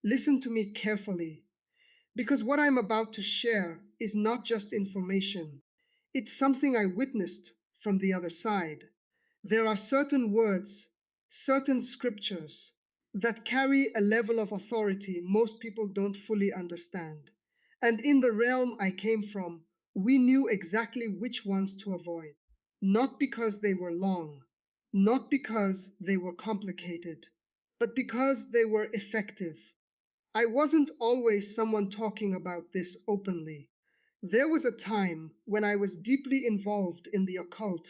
Listen to me carefully, because what I'm about to share is not just information, it's something I witnessed from the other side. There are certain words, certain scriptures that carry a level of authority most people don't fully understand. And in the realm I came from, we knew exactly which ones to avoid. Not because they were long, not because they were complicated, but because they were effective. I wasn't always someone talking about this openly. There was a time when I was deeply involved in the occult,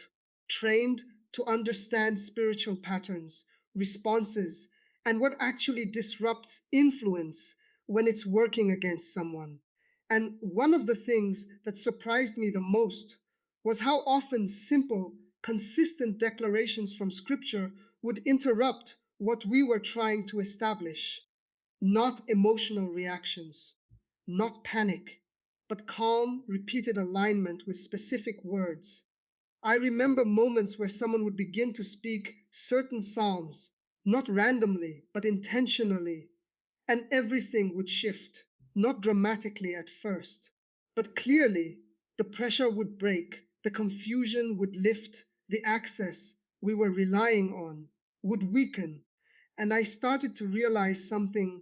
trained to understand spiritual patterns, responses, and what actually disrupts influence when it's working against someone. And one of the things that surprised me the most was how often simple, consistent declarations from Scripture would interrupt what we were trying to establish. Not emotional reactions, not panic, but calm, repeated alignment with specific words. I remember moments where someone would begin to speak certain psalms, not randomly, but intentionally, and everything would shift, not dramatically at first, but clearly. The pressure would break, the confusion would lift, the access we were relying on would weaken, and I started to realize something.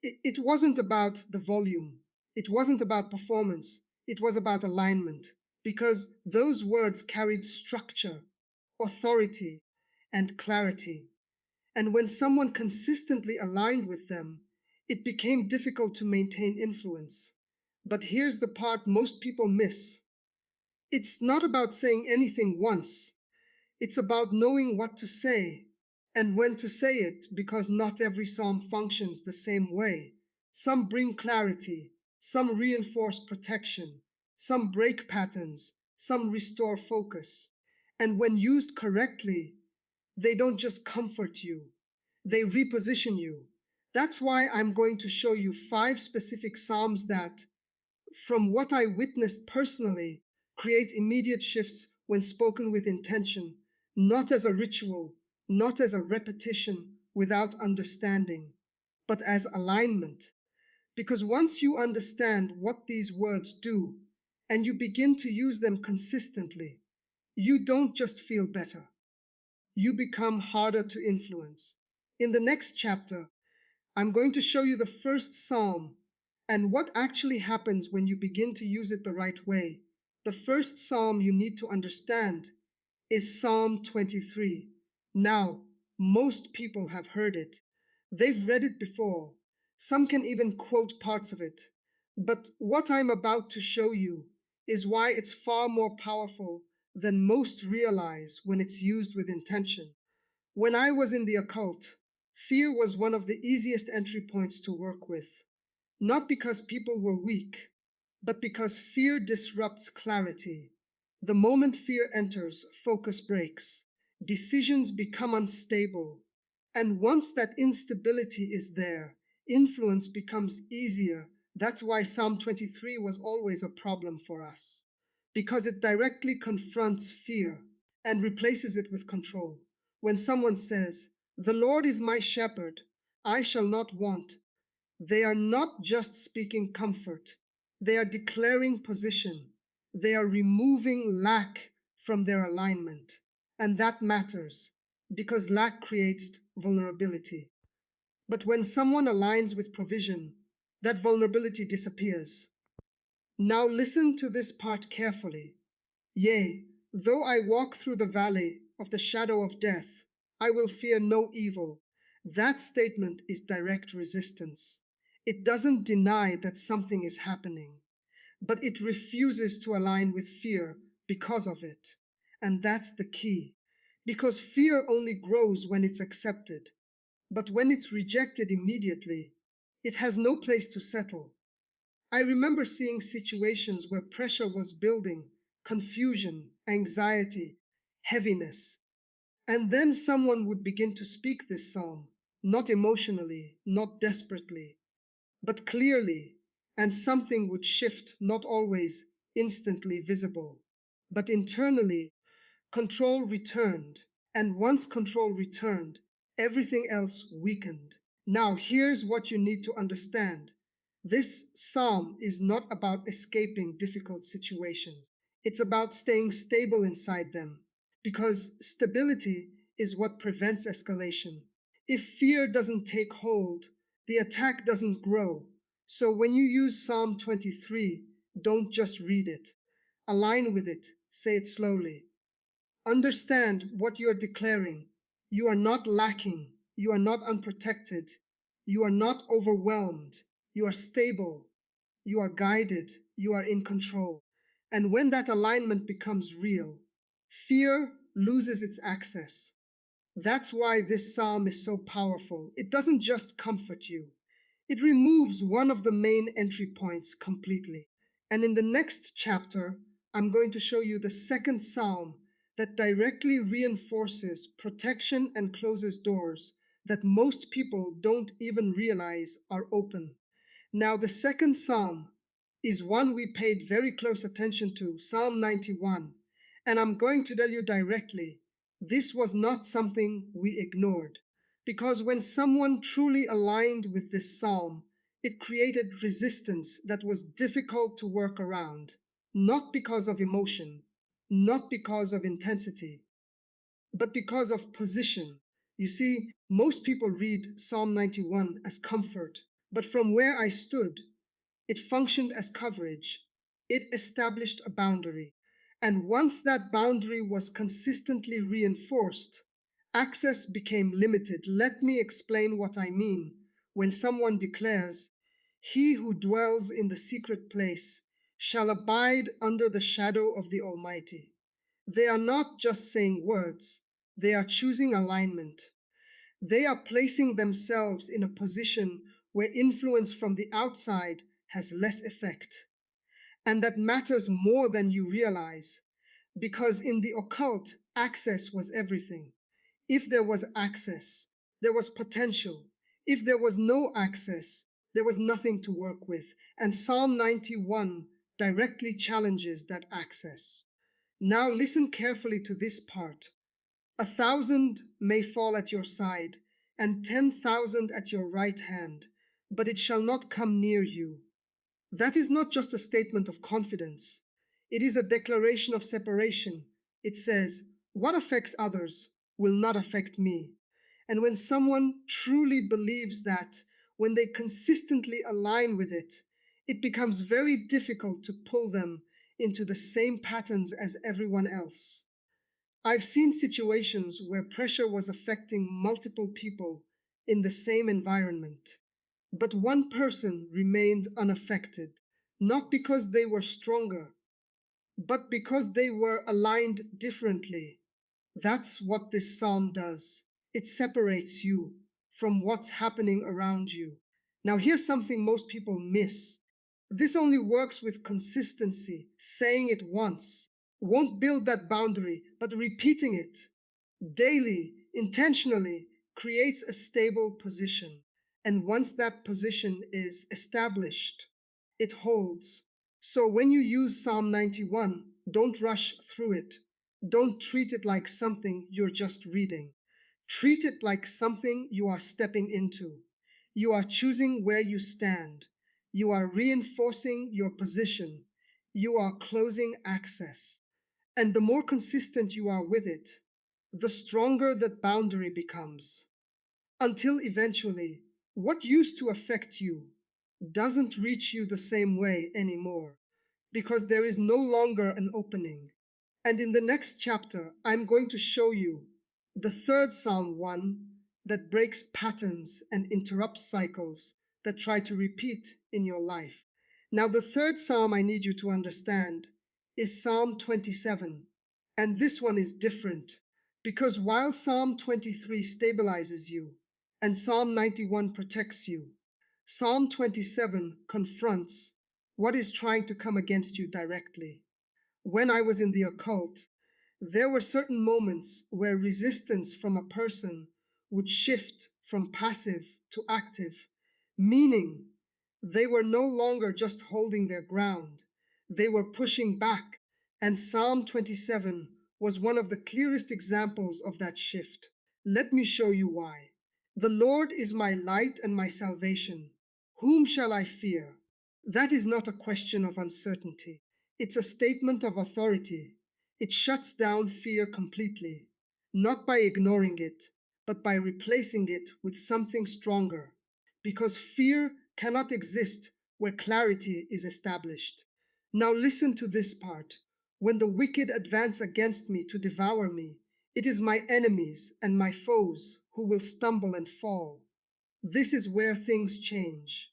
It wasn't about the volume, it wasn't about performance, it was about alignment, because those words carried structure, authority, and clarity. And when someone consistently aligned with them, it became difficult to maintain influence. But here's the part most people miss: it's not about saying anything once, it's about knowing what to say and when to say it, because not every psalm functions the same way. Some bring clarity, some reinforce protection, some break patterns, some restore focus. And when used correctly, they don't just comfort you, they reposition you. That's why I'm going to show you 5 specific psalms that, from what I witnessed personally, create immediate shifts when spoken with intention, not as a ritual, not as a repetition without understanding, but as alignment. Because once you understand what these words do and you begin to use them consistently, you don't just feel better, you become harder to influence. In the next chapter, I'm going to show you the first psalm and what actually happens when you begin to use it the right way. The first psalm you need to understand is Psalm 23. Now, most people have heard it. They've read it before. Some can even quote parts of it. But what I'm about to show you is why it's far more powerful than most realize when it's used with intention. When I was in the occult, fear was one of the easiest entry points to work with, not because people were weak, but because fear disrupts clarity. The moment fear enters, focus breaks, decisions become unstable, and once that instability is there, influence becomes easier. That's why Psalm 23 was always a problem for us, because it directly confronts fear and replaces it with control. When someone says, "The Lord is my shepherd, I shall not want," they are not just speaking comfort, they are declaring position. They are removing lack from their alignment. And that matters because lack creates vulnerability. But when someone aligns with provision, that vulnerability disappears. Now listen to this part carefully. Yea, though I walk through the valley of the shadow of death, I will fear no evil. That statement is direct resistance. It doesn't deny that something is happening, but it refuses to align with fear because of it. And that's the key, because fear only grows when it's accepted. But when it's rejected immediately, it has no place to settle. I remember seeing situations where pressure was building, confusion, anxiety, heaviness, and then someone would begin to speak this psalm, not emotionally, not desperately, but clearly, and something would shift, not always instantly visible, but internally. Control returned, and once control returned, everything else weakened. Now, here's what you need to understand. This psalm is not about escaping difficult situations. It's about staying stable inside them, because stability is what prevents escalation. If fear doesn't take hold, the attack doesn't grow. So when you use Psalm 23, don't just read it. Align with it, say it slowly. Understand what you're declaring. You are not lacking. You are not unprotected. You are not overwhelmed. You are stable. You are guided. You are in control. And when that alignment becomes real, fear loses its access. That's why this psalm is so powerful. It doesn't just comfort you, it removes one of the main entry points completely. And in the next chapter, I'm going to show you the second psalm that directly reinforces protection and closes doors that most people don't even realize are open. Now, the second psalm is one we paid very close attention to, Psalm 91. And I'm going to tell you directly, this was not something we ignored. Because when someone truly aligned with this psalm, it created resistance that was difficult to work around, not because of emotion, not because of intensity, but because of position. You see, most people read Psalm 91 as comfort, but from where I stood, it functioned as coverage. It established a boundary. And once that boundary was consistently reinforced, access became limited. Let me explain what I mean when someone declares, "He who dwells in the secret place shall abide under the shadow of the Almighty." They are not just saying words, they are choosing alignment. They are placing themselves in a position where influence from the outside has less effect. And that matters more than you realize, because in the occult, access was everything. If there was access, there was potential. If there was no access, there was nothing to work with. And Psalm 91 directly challenges that access. Now listen carefully to this part. 1,000 may fall at your side, and 10,000 at your right hand, but it shall not come near you. That is not just a statement of confidence, it is a declaration of separation. It says, "What affects others will not affect me." And when someone truly believes that, when they consistently align with it, it becomes very difficult to pull them into the same patterns as everyone else. I've seen situations where pressure was affecting multiple people in the same environment, but one person remained unaffected, not because they were stronger, but because they were aligned differently. That's what this psalm does. It separates you from what's happening around you. Now, here's something most people miss. This only works with consistency. Saying it once won't build that boundary, but repeating it daily, intentionally, creates a stable position. And once that position is established, it holds. So when you use Psalm 91, don't rush through it. Don't treat it like something you're just reading. Treat it like something you are stepping into. You are choosing where you stand. You are reinforcing your position. You are closing access. And the more consistent you are with it, the stronger that boundary becomes. Until eventually, what used to affect you doesn't reach you the same way anymore, because there is no longer an opening. And in the next chapter, I'm going to show you the third Psalm 1 that breaks patterns and interrupts cycles that try to repeat in your life. Now, the third Psalm I need you to understand is Psalm 27. And this one is different because while Psalm 23 stabilizes you and Psalm 91 protects you, Psalm 27 confronts what is trying to come against you directly. When I was in the occult, there were certain moments where resistance from a person would shift from passive to active, meaning they were no longer just holding their ground, they were pushing back. And Psalm 27 was one of the clearest examples of that shift. Let me show you why. The Lord is my light and my salvation. Whom shall I fear? That is not a question of uncertainty. It's a statement of authority. It shuts down fear completely, not by ignoring it, but by replacing it with something stronger. Because fear cannot exist where clarity is established. Now listen to this part. When the wicked advance against me to devour me, it is my enemies and my foes who will stumble and fall. This is where things change.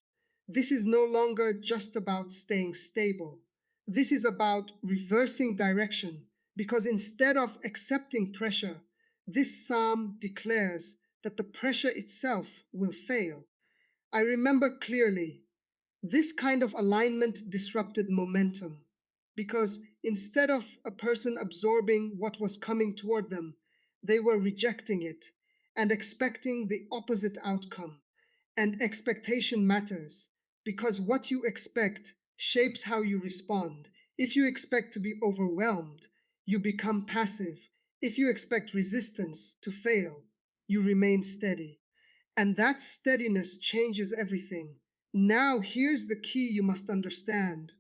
This is no longer just about staying stable. This is about reversing direction, because instead of accepting pressure, this psalm declares that the pressure itself will fail. I remember clearly this kind of alignment disrupted momentum, because instead of a person absorbing what was coming toward them, they were rejecting it and expecting the opposite outcome. And expectation matters, because what you expect shapes how you respond. If you expect to be overwhelmed, you become passive. If you expect resistance to fail, you remain steady. And that steadiness changes everything. Now, here's the key you must understand.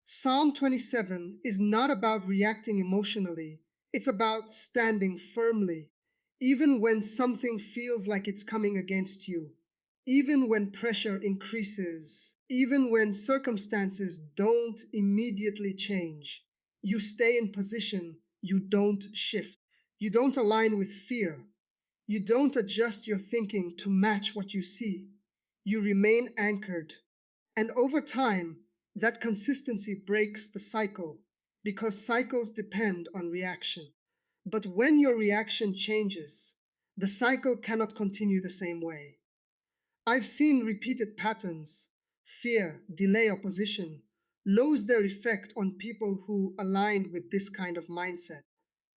Psalm 27 is not about reacting emotionally, it's about standing firmly, even when something feels like it's coming against you, even when pressure increases, even when circumstances don't immediately change. You stay in position, you don't shift, you don't align with fear, you don't adjust your thinking to match what you see. You remain anchored. And over time, that consistency breaks the cycle, because cycles depend on reaction. But when your reaction changes, the cycle cannot continue the same way. I've seen repeated patterns, fear, delay, opposition, lose their effect on people who aligned with this kind of mindset.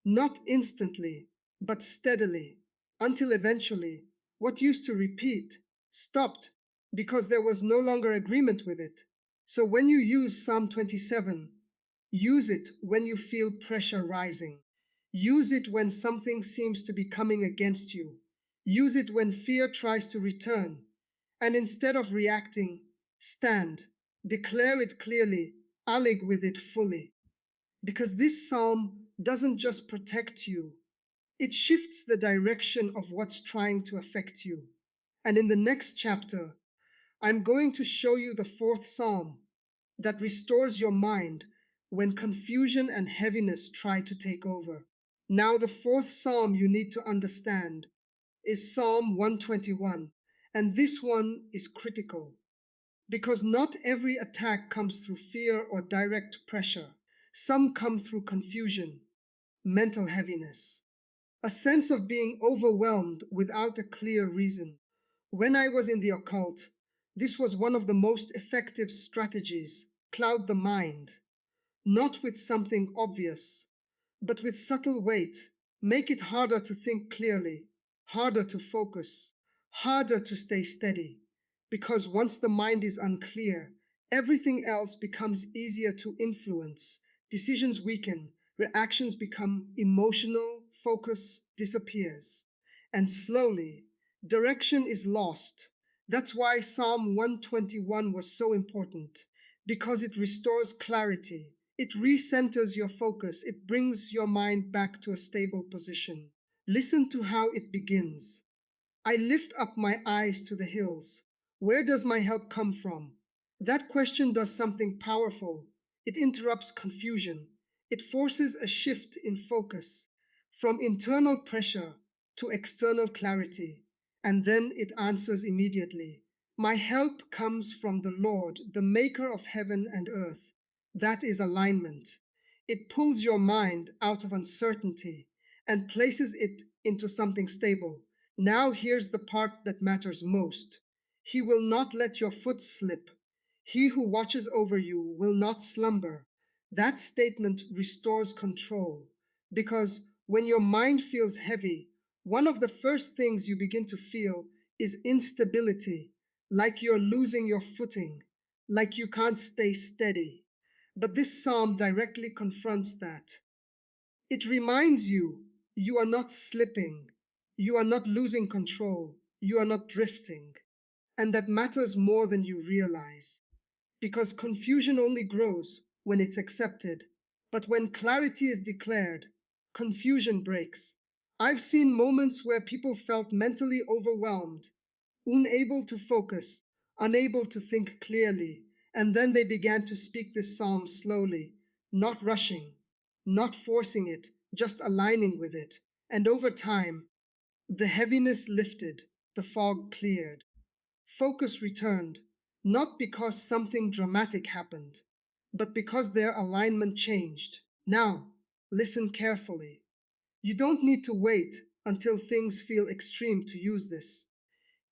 Not instantly, but steadily, until eventually what used to repeat stopped because there was no longer agreement with it. So when you use Psalm 27, use it when you feel pressure rising. Use it when something seems to be coming against you. Use it when fear tries to return. And instead of reacting, stand, declare it clearly, allig with it fully. Because this psalm doesn't just protect you, it shifts the direction of what's trying to affect you. And in the next chapter, I'm going to show you the fourth psalm that restores your mind when confusion and heaviness try to take over. Now, the fourth psalm you need to understand is Psalm 121, and this one is critical because not every attack comes through fear or direct pressure. Some come through confusion, mental heaviness, a sense of being overwhelmed without a clear reason. When I was in the occult, this was one of the most effective strategies: cloud the mind, not with something obvious, but with subtle weight. Make it harder to think clearly, harder to focus, harder to stay steady. Because once the mind is unclear, everything else becomes easier to influence. Decisions weaken, reactions become emotional, focus disappears. And slowly, direction is lost. That's why Psalm 121 was so important, because it restores clarity. It recenters your focus. It brings your mind back to a stable position. Listen to how it begins. I lift up my eyes to the hills. Where does my help come from? That question does something powerful. It interrupts confusion. It forces a shift in focus from internal pressure to external clarity. And then it answers immediately. My help comes from the Lord, the maker of heaven and earth. That is alignment. It pulls your mind out of uncertainty and places it into something stable. Now here's the part that matters most. He will not let your foot slip. He who watches over you will not slumber. That statement restores control, because when your mind feels heavy, one of the first things you begin to feel is instability, like you're losing your footing, like you can't stay steady. But this psalm directly confronts that. It reminds you you are not slipping, you are not losing control. you are not drifting, and that matters more than you realize. Because confusion only grows when it's accepted, but when clarity is declared, confusion breaks. I've seen moments where people felt mentally overwhelmed, unable to focus, unable to think clearly, and then they began to speak this psalm slowly, not rushing, not forcing it, just aligning with it. And over time, the heaviness lifted, the fog cleared. Focus returned, not because something dramatic happened, but because their alignment changed. Now, listen carefully. You don't need to wait until things feel extreme to use this.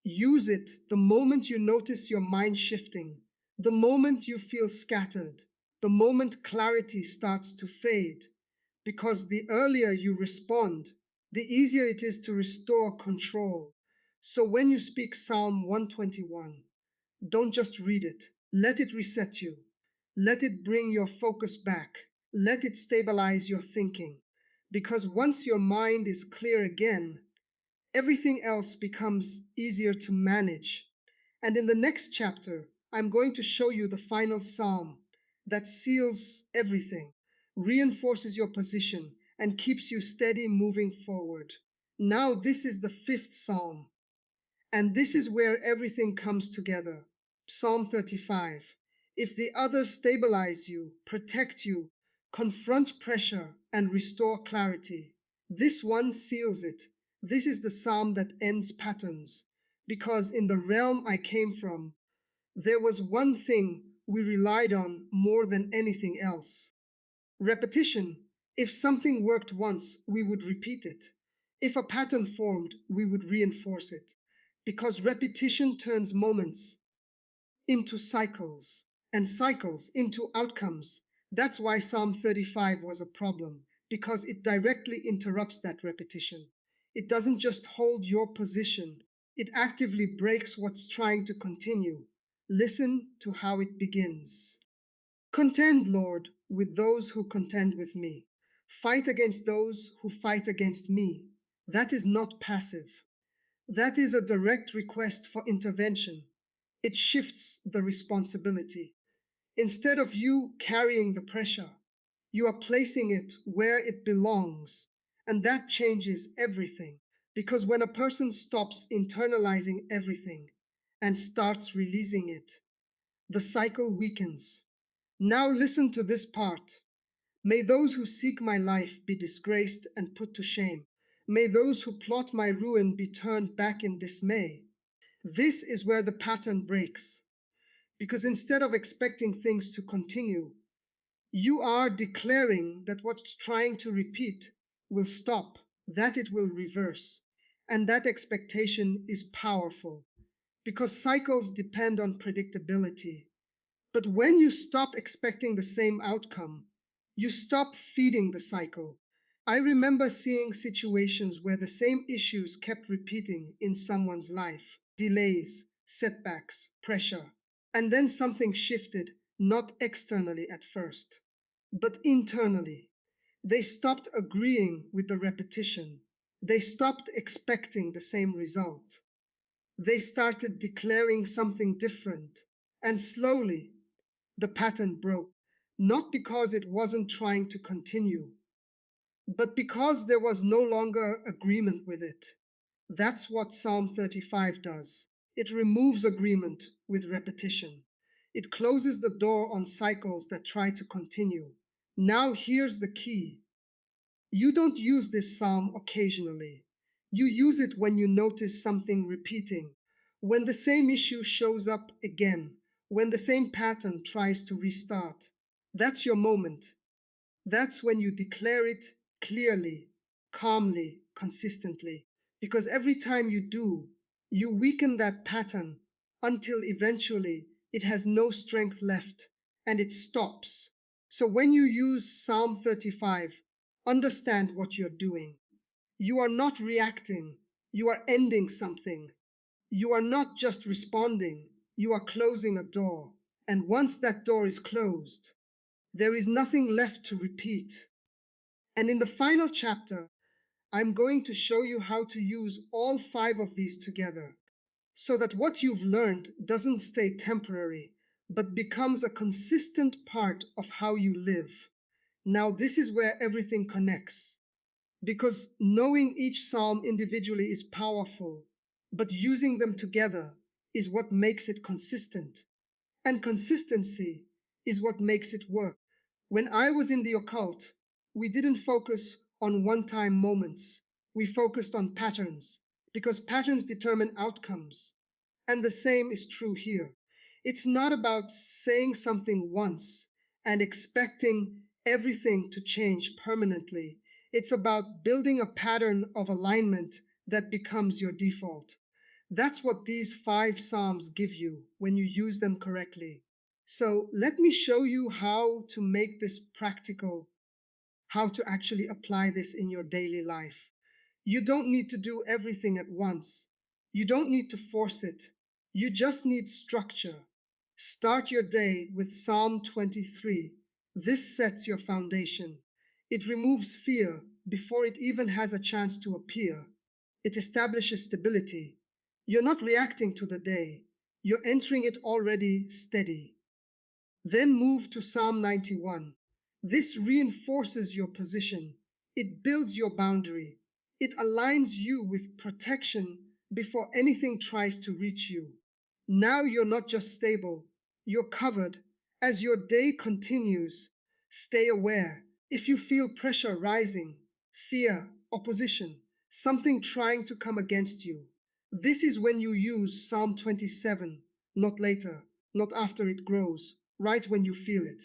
Use it the moment you notice your mind shifting, the moment you feel scattered, the moment clarity starts to fade. Because the earlier you respond, the easier it is to restore control. So when you speak Psalm 121, don't just read it. Let it reset you. Let it bring your focus back. Let it stabilize your thinking. Because once your mind is clear again, everything else becomes easier to manage. And in the next chapter, I'm going to show you the final psalm that seals everything, reinforces your position, and keeps you steady moving forward. Now, this is the fifth psalm, and this is where everything comes together. Psalm 35. If the others stabilize you, protect you, confront pressure, and restore clarity, this one seals it. This is the psalm that ends patterns. Because in the realm I came from, there was one thing we relied on more than anything else: repetition. If something worked once, we would repeat it. If a pattern formed, we would reinforce it. Because repetition turns moments into cycles, and cycles into outcomes. That's why Psalm 35 was a problem, because it directly interrupts that repetition. It doesn't just hold your position, it actively breaks what's trying to continue. Listen to how it begins. Contend, Lord, with those who contend with me. Fight against those who fight against me. That is not passive. That is a direct request for intervention. It shifts the responsibility. Instead of you carrying the pressure, you are placing it where it belongs. And that changes everything. Because when a person stops internalizing everything and starts releasing it, the cycle weakens. Now listen to this part. May those who seek my life be disgraced and put to shame. May those who plot my ruin be turned back in dismay. This is where the pattern breaks. Because instead of expecting things to continue, you are declaring that what's trying to repeat will stop, that it will reverse. And that expectation is powerful because cycles depend on predictability. But when you stop expecting the same outcome, you stop feeding the cycle. I remember seeing situations where the same issues kept repeating in someone's life: delays, setbacks, pressure. And then something shifted, not externally at first, but internally. They stopped agreeing with the repetition. They stopped expecting the same result. They started declaring something different. And slowly, the pattern broke, not because it wasn't trying to continue, but because there was no longer agreement with it. That's what Psalm 35 does. It removes agreement with repetition. It closes the door on cycles that try to continue. Now here's the key. You don't use this psalm occasionally. You use it when you notice something repeating, when the same issue shows up again, when the same pattern tries to restart. That's your moment. That's when you declare it clearly, calmly, consistently. Because every time you do, you weaken that pattern until eventually it has no strength left and it stops. So when you use Psalm 35, understand what you're doing. You are not reacting, you are ending something. You are not just responding, you are closing a door. And once that door is closed, there is nothing left to repeat. And in the final chapter, I'm going to show you how to use all five of these together so that what you've learned doesn't stay temporary, but becomes a consistent part of how you live. Now, this is where everything connects, because knowing each psalm individually is powerful, but using them together is what makes it consistent. And consistency is what makes it work. When I was in the occult, we didn't focus on one time moments. We focused on patterns because patterns determine outcomes. And the same is true here. It's not about saying something once and expecting everything to change permanently. It's about building a pattern of alignment that becomes your default. That's what these five Psalms give you when you use them correctly. So let me show you how to make this practical, how to actually apply this in your daily life. You don't need to do everything at once. You don't need to force it. You just need structure. Start your day with Psalm 23. This sets your foundation. It removes fear before it even has a chance to appear. It establishes stability. You're not reacting to the day. You're entering it already steady. Then move to Psalm 91. This reinforces your position. It builds your boundary. It aligns you with protection before anything tries to reach you. Now you're not just stable, you're covered. As your day continues, stay aware. If you feel pressure rising, fear, opposition, something trying to come against you, this is when you use Psalm 27, not later, not after it grows, right when you feel it.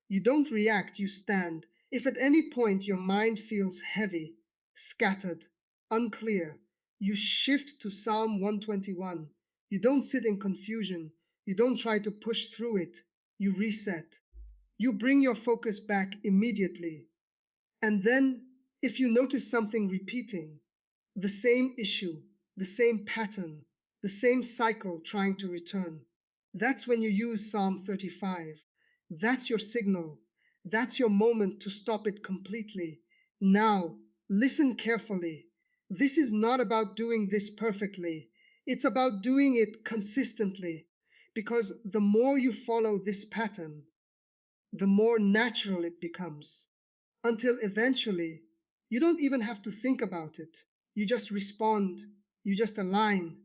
You don't react, you stand. If at any point your mind feels heavy, scattered, unclear, you shift to Psalm 121. You don't sit in confusion. You don't try to push through it. You reset. You bring your focus back immediately. And then, if you notice something repeating, the same issue, the same pattern, the same cycle trying to return, that's when you use Psalm 35. That's your signal. That's your moment to stop it completely. Now, listen carefully. This is not about doing this perfectly. It's about doing it consistently. Because the more you follow this pattern, the more natural it becomes, until eventually you don't even have to think about it. You just respond, you just align,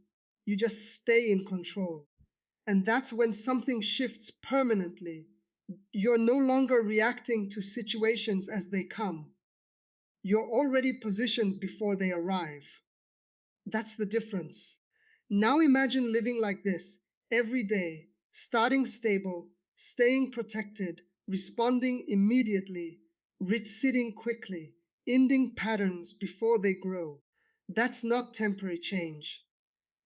you just stay in control. And that's when something shifts permanently. You're no longer reacting to situations as they come. You're already positioned before they arrive. That's the difference. Now imagine living like this every day, starting stable, staying protected, responding immediately, sitting quickly, ending patterns before they grow. That's not temporary change.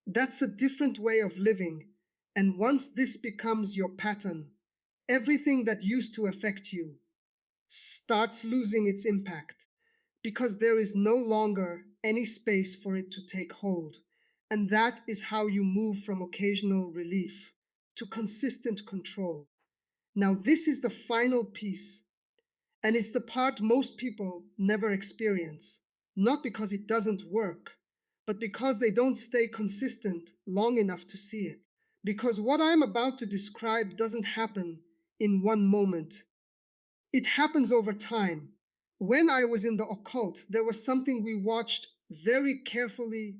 That's a different way of living. And once this becomes your pattern, everything that used to affect you starts losing its impact because there is no longer any space for it to take hold. And that is how you move from occasional relief to consistent control. Now, this is the final piece, and it's the part most people never experience, not because it doesn't work, but because they don't stay consistent long enough to see it. Because what I'm about to describe doesn't happen in one moment, it happens over time. When I was in the occult, there was something we watched very carefully: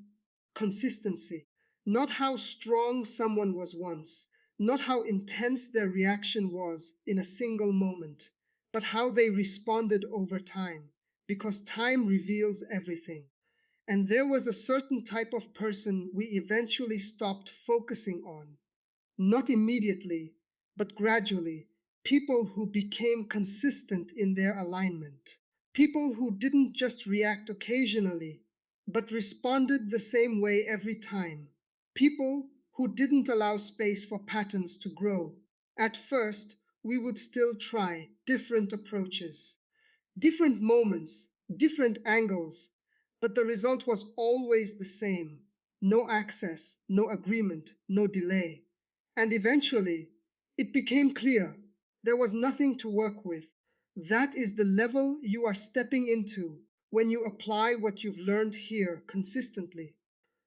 consistency. Not how strong someone was once, not how intense their reaction was in a single moment, but how they responded over time, because time reveals everything. And there was a certain type of person we eventually stopped focusing on. Not immediately, but gradually. People who became consistent in their alignment. People who didn't just react occasionally, but responded the same way every time. People who didn't allow space for patterns to grow. At first, we would still try different approaches, different moments, different angles, but the result was always the same: no access, no agreement, no delay. And eventually, it became clear there was nothing to work with. That is the level you are stepping into when you apply what you've learned here consistently.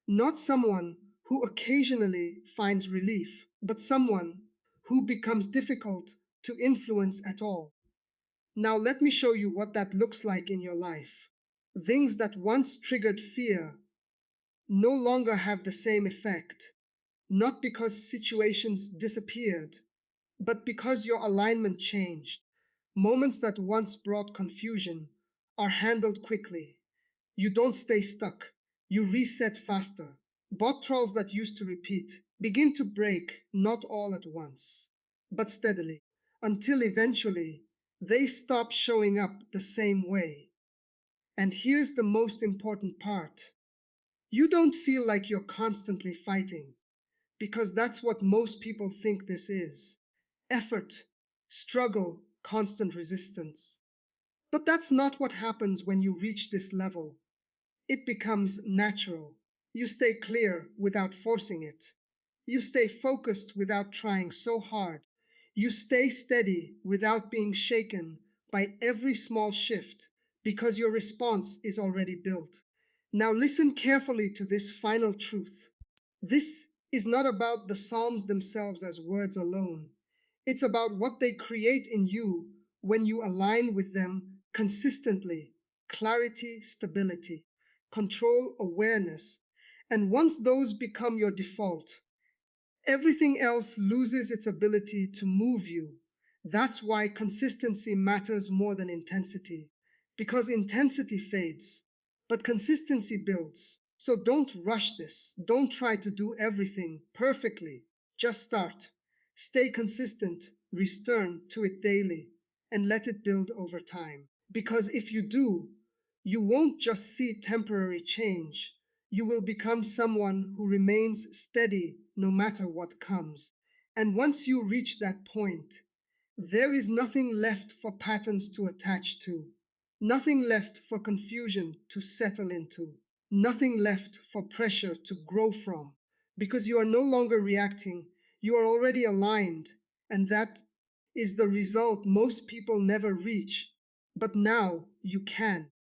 Not someone who occasionally finds relief, but someone who becomes difficult to influence at all. Now, let me show you what that looks like in your life. Things that once triggered fear no longer have the same effect, not because situations disappeared, but because your alignment changed. Moments that once brought confusion are handled quickly. You don't stay stuck, you reset faster. Bot trolls that used to repeat begin to break, not all at once, but steadily, until eventually they stop showing up the same way. And here's the most important part: you don't feel like you're constantly fighting, because that's what most people think this is: effort, struggle, constant resistance. But that's not what happens when you reach this level. It becomes natural. You stay clear without forcing it. You stay focused without trying so hard. You stay steady without being shaken by every small shift, because your response is already built. Now listen carefully to this final truth. This is not about the Psalms themselves as words alone. It's about what they create in you when you align with them consistently: clarity, stability, control, awareness. And once those become your default, everything else loses its ability to move you. That's why consistency matters more than intensity, because intensity fades, but consistency builds. So don't rush this. Don't try to do everything perfectly. Just start. Stay consistent, return to it daily, and let it build over time. Because if you do, you won't just see temporary change. You will become someone who remains steady no matter what comes. And once you reach that point, there is nothing left for patterns to attach to, nothing left for confusion to settle into, nothing left for pressure to grow from, because you are no longer reacting, you are already aligned, and that is the result most people never reach. But now you can.